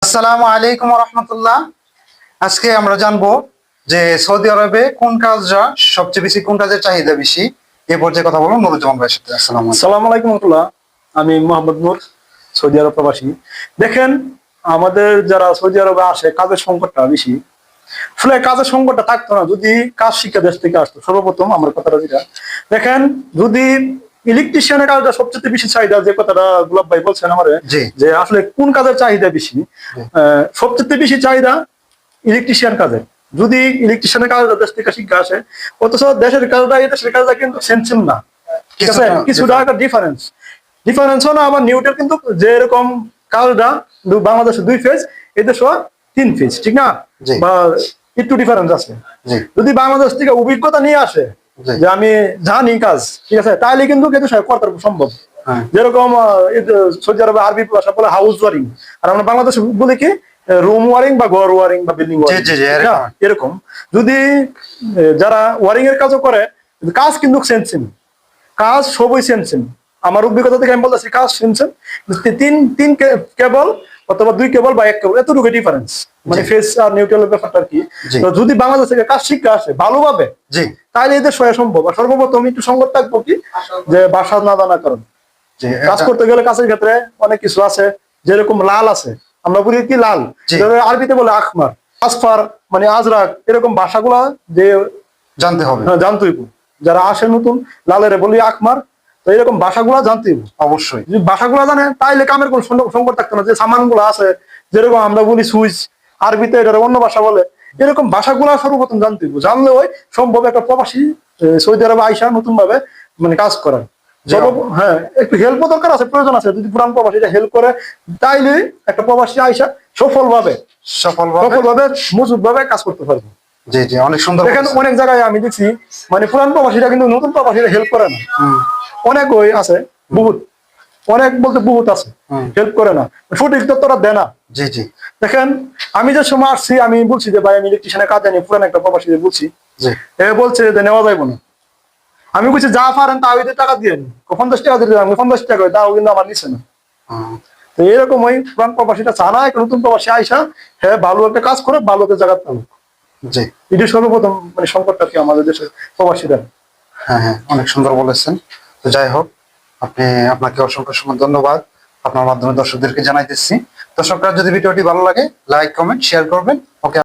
আসসালামু আলাইকুম রহমতুল্লাহ। আজকে আমরা জানবো যে সৌদি আরবে কোন কাজটা সবচেয়ে বেশি, কোন কাজের চাহিদা বেশি। এ পর্যায়ে কথা বলবো নুরুজ্জামান ভাইয়ের সাথে। আসসালামু আলাইকুম রহমতুল্লাহ। আমি মোহাম্মদ নূর, সৌদি আরব প্রবাসী। দেখেন, আমাদের যারা সৌদি আরবে আসে কাজের সংকটটা বেশি। আসলে কাজের সংকটটা থাকতো না যদি কাজ শিক্ষা দেশ থেকে আসতো। সর্বপ্রথম আমার কথাটা যেটা, দেখেন, যদি ইলেকট্রিশিয়ানের কাজটা সবচেয়ে বেশি চাহিদা, যে কথাটা গোলাপ ভাই বলছেন আমারে, যে আসলে কোন কাজের চাহিদা বেশি, সবচেয়ে বেশি চাহিদা ইলেকট্রিশিয়ান কাজের। যদি ইলেকট্রিশিয়ানের কাজ দেশ থেকে শিক্ষা আসে, অথচ দেশের কাজটা এই দেশের কাজটা কিন্তু সেম না, ঠিক আছে? কিছুটা একটা ডিফারেন্স না। আবার নিউটের কিন্তু যেরকম কাজটা বাংলাদেশে 2 ফেজ, এদেশে 3 ফেজ, ঠিক না? বা একটু ডিফারেন্স আছে। যদি বাংলাদেশ থেকে অভিজ্ঞতা নিয়ে আসে যে আমি জানি কাজ, ঠিক আছে, তাহলে কিন্তু করতে সম্ভব। যেরকম সৌদি আরবে আরবি ভাষা বলে হাউস ওয়ারিং, আর আমরা বাংলাদেশে বলি কি রুম ওয়ারিং বা ঘর ওয়ারিং বা বিল্ডিং ওয়ারিং। এরকম যদি যারা ওয়ারিং এর কাজও করে, কাজ কিন্তু সেম, কাজ সবই সেম। আমার অভিজ্ঞতা থেকে আমি বলতেছি কাজ সেম। তিন কেবল অথবা 2 কেবল বা 1 কেবল, এতটুকু ডিফারেন্স, মানে ফেস আর নিউট্রাল ব্যাপারটা আর কি। তো যদি বাংলাদেশ থেকে কাজ শিক্ষা আসে ভালোভাবে, তাহলে এদের সহায় সম্ভব। আর সর্বপ্রথম একটু সংকট থাকবো কি, যে ভাষা না জানা কারণ কাজ করতে গেলে কাজের ক্ষেত্রে অনেক কিছু আছে। যেরকম লাল আছে, আমরা বলি কি লাল, আরবিতে বলে আখমার, আসফার মানে আজরাক, এরকম ভাষাগুলা যে জানতে হবে, জানতে হইব। যারা আসে নতুন, লালের বলি আখমার, তো এরকম ভাষাগুলা জানতে হইব অবশ্যই। যদি ভাষাগুলা জানে তাইলে কামের কোন সংকট থাকতো না। যে সামান গুলো আছে, যেরকম আমরা বলি সুইচ, আরবিতে এটা অন্য ভাষা বলে, এরকম ভাষাগুলা সর্বপ্রথম জানতে হইব। জানলে ওই সম্ভব একটা প্রবাসী সৌদি আরবে আইসা নতুন ভাবে মানে কাজ করার। হ্যাঁ, একটু হেল্পও দরকার আছে, প্রয়োজন আছে। যদি পুরান প্রবাসীটা হেল্প করে, তাইলে একটা প্রবাসী আইসা সফলভাবে মজবুত ভাবে কাজ করতে পারবে। অনেক সুন্দর। এখানে অনেক জায়গায় আমি দেখছি, মানে পুরান প্রবাসীরা কিন্তু নতুন প্রবাসীরা হেল্প করে না। অনেক ওই আছে, অনেক বলতে বহুত আছে, হেল্প করে না, সঠিক তথ্যটা দেয় না। দেখেন, আমি যে সময় আসছি, আমি বলছি যে ভাই আমি ইলেকট্রিশিয়ানের কাজ জানি, পুরান একটা প্রবাসী বলছি, বলছে যে নেওয়া যাইব না। আমি বলছি যা পারেন তা ওই টাকা দিয়ে 50 টাকা দিয়ে, আমি 50 টাকা তাও কিন্তু আমার নিচ্ছে না। তো এরকম ওই পুরান প্রবাসীটা চানা একটা নতুন প্রবাসী আইসা, হ্যাঁ ভালো একটা কাজ করে ভালো একটা জায়গা পাবো। এটি সর্বপ্রথম মানে সংকটটা কি আমাদের দেশের প্রবাসীরা। হ্যাঁ, অনেক সুন্দর বলেছেন। তো যাই হোক, আপনাকে অসংখ্য ধন্যবাদ। আপনার মাধ্যমে দর্শকদেরকে জানাইতেছি। দর্শকরা যদি ভিডিওটি ভালো লাগে, লাইক, কমেন্ট, শেয়ার করবেন। ওকে।